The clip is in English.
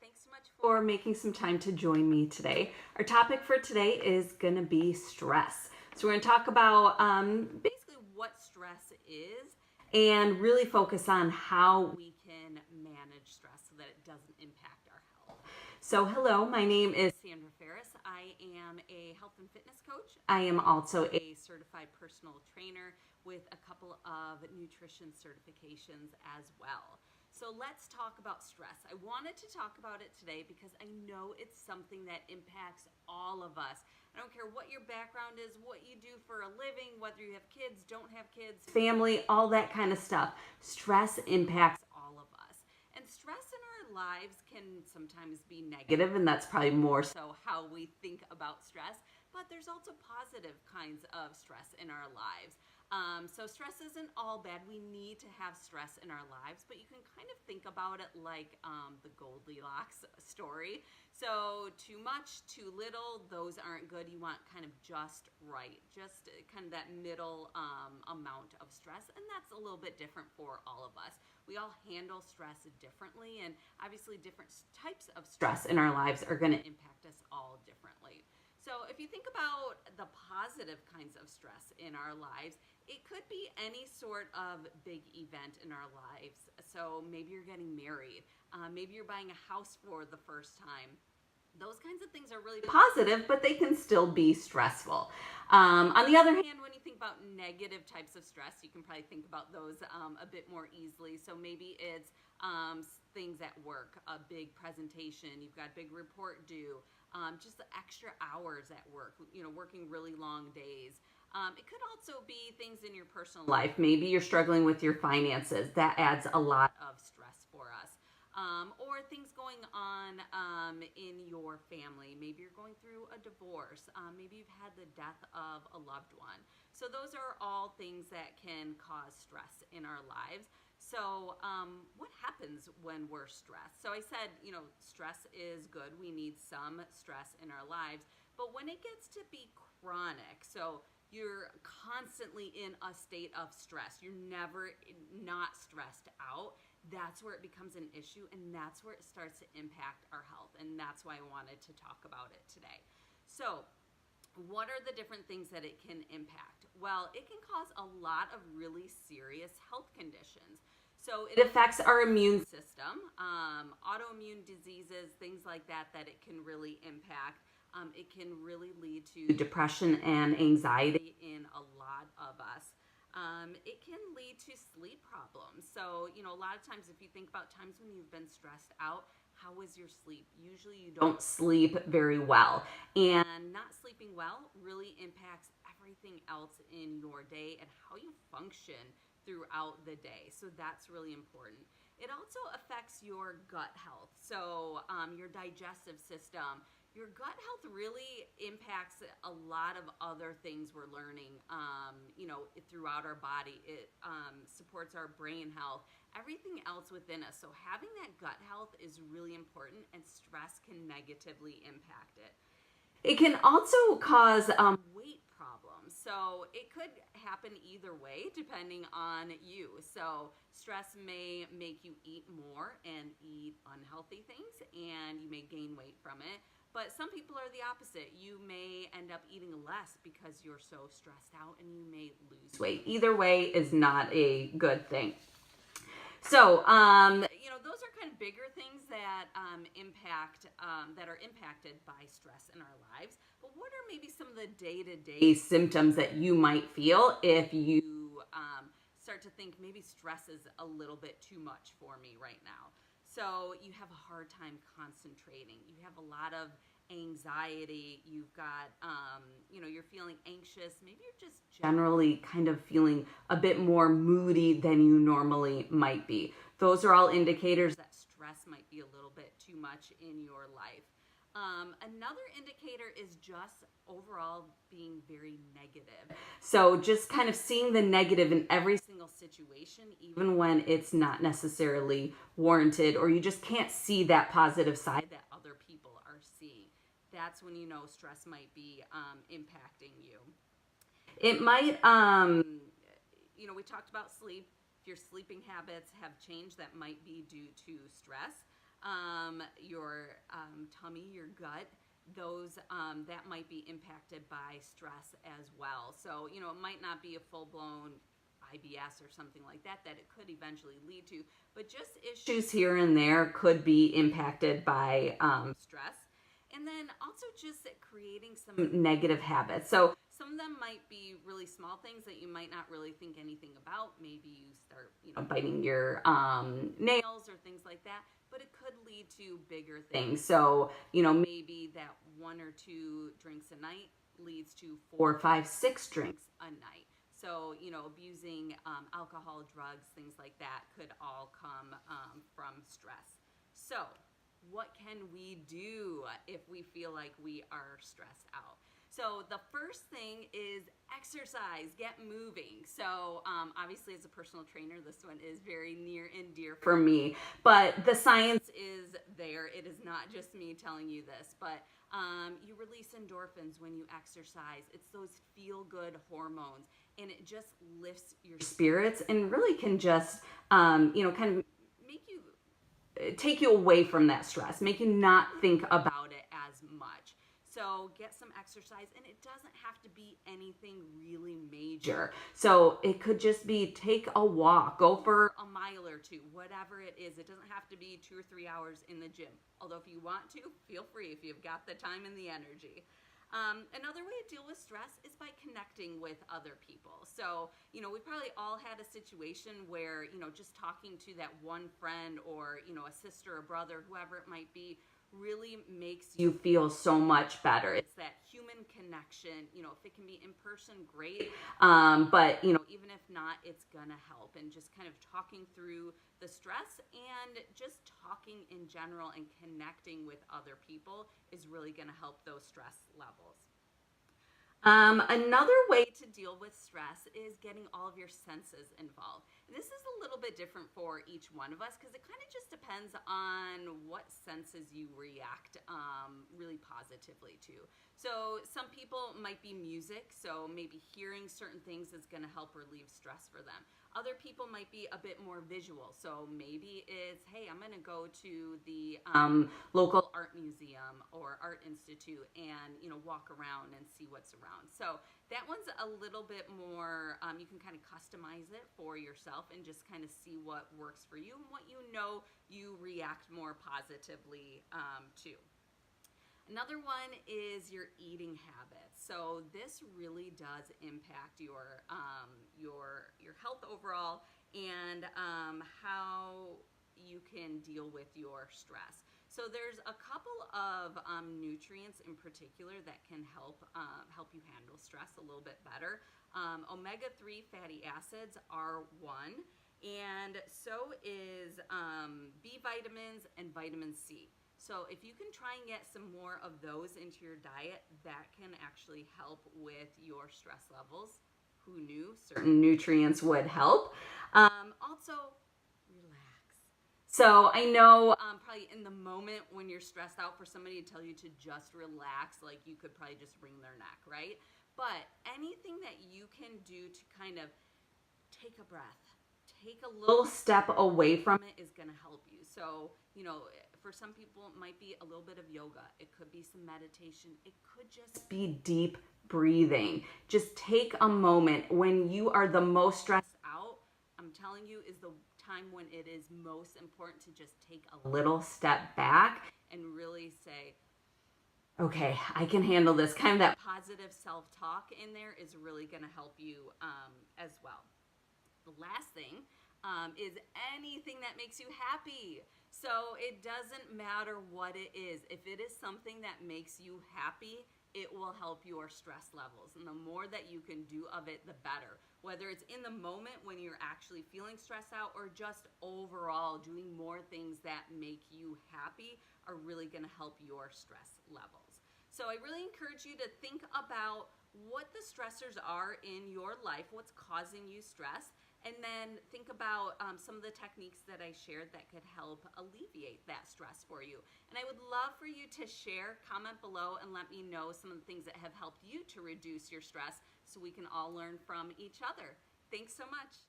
Thanks so much for making some time to join me today. Our topic for today is going to be stress. So, we're going to talk about basically what stress is and really focus on how we can manage stress so that it doesn't impact our health. So, hello, my name is Sandra Ferris. I am a health and fitness coach. I am also a certified personal trainer with a couple of nutrition certifications as well. So let's talk about stress. I wanted to talk about it today because I know it's something that impacts all of us. I don't care what your background is, what you do for a living, whether you have kids, don't have kids, family, all that kind of stuff. Stress impacts all of us. And stress in our lives can sometimes be negative, and that's probably more so how we think about stress. But there's also positive kinds of stress in our lives. So stress isn't all bad. We need to have stress in our lives, but you can kind of think about it like the Goldilocks story. So too much, too little, those aren't good. You want kind of just right, just kind of that middle amount of stress, and that's a little bit different for all of us. We all handle stress differently, and obviously different types of stress in our lives are going to impact us all differently. So if you think about the positive kinds of stress in our lives, it could be any sort of big event in our lives. So maybe you're getting married, maybe you're buying a house for the first time. Those kinds of things are really positive, but they can still be stressful. On the other hand, when you think about negative types of stress, you can probably think about those a bit more easily. So maybe it's things at work, a big presentation, you've got a big report due, just the extra hours at work, working really long days. It could also be things in your personal life. Maybe you're struggling with your finances. That adds a lot of stress for us. Or things going on in your family. Maybe you're going through a divorce. Maybe you've had the death of a loved one. So those are all things that can cause stress in our lives. So what happens when we're stressed? So I said, stress is good. We need some stress in our lives. But when it gets to be chronic, so you're constantly in a state of stress, you're never not stressed out, that's where it becomes an issue, and that's where it starts to impact our health. And that's why I wanted to talk about it today. So what are the different things that it can impact? Well, it can cause a lot of really serious health conditions. So it affects our immune system, autoimmune diseases, things like that it can really impact. It can really lead to depression and anxiety in a lot of us. It can lead to sleep problems. So, a lot of times if you think about times when you've been stressed out, how was your sleep? Usually you don't sleep very well. And not sleeping well really impacts everything else in your day and how you function throughout the day. So that's really important. It also affects your gut health. So your digestive system. Your gut health really impacts a lot of other things we're learning, throughout our body. It supports our brain health, everything else within us. So having that gut health is really important, and stress can negatively impact it. It can also cause weight problems. So it could happen either way depending on you. So stress may make you eat more and eat unhealthy things, and you may gain weight from it. But some people are the opposite. You may end up eating less because you're so stressed out, and you may lose weight. Either way is not a good thing. So, those are kind of bigger things that that are impacted by stress in our lives. But what are maybe some of the day-to-day symptoms that you might feel if you start to think maybe stress is a little bit too much for me right now? So you have a hard time concentrating. You have a lot of anxiety. You've got, you're feeling anxious. Maybe you're just generally kind of feeling a bit more moody than you normally might be. Those are all indicators that stress might be a little bit too much in your life. Another indicator is just overall being very negative. So just kind of seeing the negative in every single situation, even when it's not necessarily warranted, or you just can't see that positive side that other people are seeing. That's when stress might be impacting you. It might, we talked about sleep. If your sleeping habits have changed, that might be due to stress. your tummy, your gut, those that might be impacted by stress as well. So, you know, it might not be a full-blown IBS or something like that it could eventually lead to, but just issues here and there could be impacted by stress. And then also just creating some negative habits. So some of them might be really small things that you might not really think anything about. Maybe you start, you know, biting your nails or things like that, but it could lead to bigger things. So, you know, maybe that 1 or 2 drinks a night leads to 4, 5, 6 drinks a night. So, you know, abusing alcohol, drugs, things like that could all come from stress. So, what can we do if we feel like we are stressed out? So the first thing is exercise, get moving. So obviously as a personal trainer, this one is very near and dear for me, but the science is there. It is not just me telling you this, but you release endorphins when you exercise. It's those feel-good hormones, and it just lifts your spirits and really can just, you know, kind of make you take you away from that stress, make you not think about it as much. So get some exercise, and it doesn't have to be anything really major. So it could just be take a walk, go for a mile or 2, whatever it is. It doesn't have to be 2 or 3 hours in the gym. Although if you want to, feel free if you've got the time and the energy. Another way to deal with stress is by connecting with other people. So, you know, we probably all had a situation where, you know, just talking to that one friend or, you know, a sister or brother, whoever it might be, really makes you feel so much better. It's that human connection. You know, if it can be in person, great. But, you know, even if not, it's gonna help. And just kind of talking through the stress and just talking in general and connecting with other people is really gonna help those stress levels. Another way to deal with stress is getting all of your senses involved. And this is a little bit different for each one of us because it kind of just depends on what senses you react really positively to. So some people might be music, so maybe hearing certain things is going to help relieve stress for them. Other people might be a bit more visual, so maybe it's, hey, I'm going to go to the local art museum or art institute and, you know, walk around and see what's around. So that one's a little bit more, you can kind of customize it for yourself and just kind of see what works for you and what you know you react more positively to. Another one is your eating habits. So this really does impact your health overall and how you can deal with your stress. So there's a couple of nutrients in particular that can help you handle stress a little bit better. Omega-3 fatty acids are one, and so is B vitamins and vitamin C. So if you can try and get some more of those into your diet, that can actually help with your stress levels. Who knew certain nutrients would help? Also, relax. So I know probably in the moment when you're stressed out, for somebody to tell you to just relax, like you could probably just wring their neck, right? But anything that you can do to kind of take a breath, take a little step away from it is going to help you. So, you know, for some people, it might be a little bit of yoga. It could be some meditation. It could just be deep breathing. Just take a moment when you are the most stressed out. I'm telling you, is the time when it is most important to just take a little step back and really say, okay, I can handle this. Kind of that positive self-talk in there is really going to help you as well. The last thing is anything that makes you happy. So it doesn't matter what it is. If it is something that makes you happy, it will help your stress levels. And the more that you can do of it, the better. Whether it's in the moment when you're actually feeling stressed out or just overall doing more things that make you happy are really going to help your stress levels. So I really encourage you to think about what the stressors are in your life, what's causing you stress, and then think about some of the techniques that I shared that could help alleviate that stress for you. And I would love for you to share, comment below, and let me know some of the things that have helped you to reduce your stress so we can all learn from each other. Thanks so much.